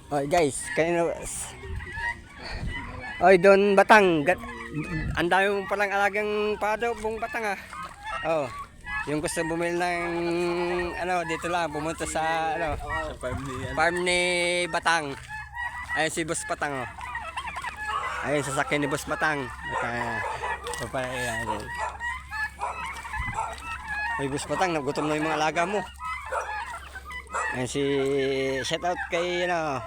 Oy guys, kayo oy doon Batang. Ang dami mo palang alagang pado buong Batang ah. Oh. Yung gusto bumili ng ano dito lang pumunta sa ano Sa farm ni Batang. Ayun si Boss Batang oh. Ayun sasakyan ni Boss Batang. Papaya. Ay Boss Batang, nagutom na yung mga alaga mo. Ayun si shout out kay ano.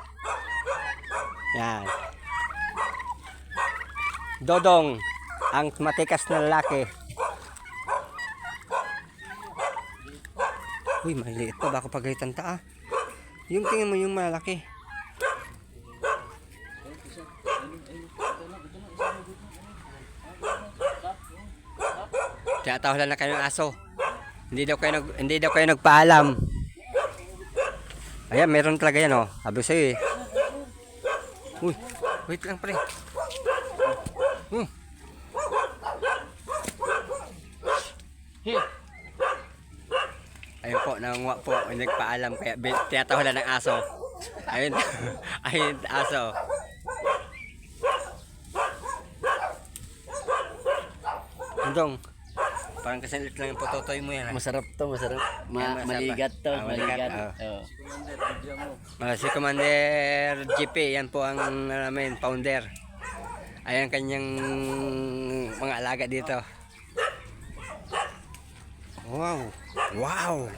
Yan. Dodong, ang matikas na lalaki. Uy, maliit pa. Baka pagalitan ta ah. Yung tingin mo yung malaki. Tinatawalan na kayo ng aso. Hindi daw kayo nagpaalam. Ayan, meron talaga yan oh. Sabi sa'yo eh. Uy, wait lang pre. Ayun po, nangunga po, hindi nagpaalam kaya tinatawalan ng aso. Ayun, ayun aso. Andong, parang kasalit lang yung pototoy mo yan. Masarap to, masarap. Masarap. Maligat to, Maligat, maligat. oh. Oo. Si Commander GP, yan po ang namin, founder. Ayan kanyang mga alaga dito. Wow! Wow!